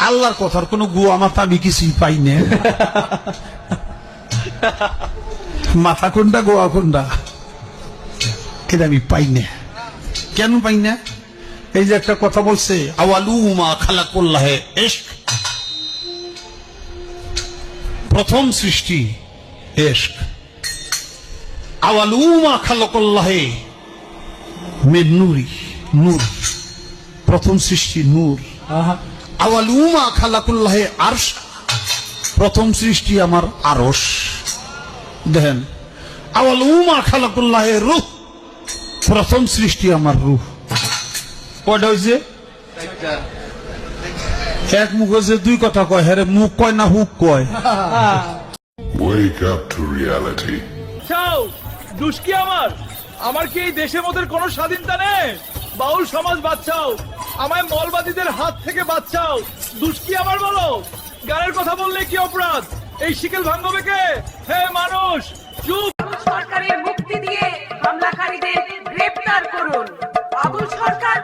আল্লাহর কথার কোন গুয়া মাথা আমি কিছুই পাই না। মাথা কোনটা গোয়া কোনটা এটা আমি পাই না। কেন পাই না? এই যে একটা কথা বলছে, আওয়ালু মা খালাকুল্লাহে ইশক, প্রথম সৃষ্টি ইশক। আওয়ালু মা খালাকুল্লাহে মিন নূরি, নূর, প্রথম সৃষ্টি নূর। আওয়ালু মা খালাকুল্লাহে আরশ, প্রথম সৃষ্টি আমার আরশ। দেখেন, আওয়ালু মা খালাকুল্লাহে রূহ, প্রথম সৃষ্টি আমার রূহ। কয়টা হয়েছে? এক মুখ হয়েছে, দুই কথা কয়। হ্যাঁ, মুখ কয় না হুক কয়? Wake up to reality. চাও দুষ্কি আমার কি এই দেশের মধ্যে কোনো স্বাধীনতা নেই? বাউল সমাজ বাঁচাও, আমায় মলবাদীদের হাত থেকে বাঁচাও। দুষ্কি আমার বলো, গানের কথা বললে কি অপরাধ? এই শিকল ভাঙবে কে? হে মানুষ চুপ। সরকারের মুক্তি দিয়ে হামলাকারীদের গ্রেফতার করুন। আবুল সরকার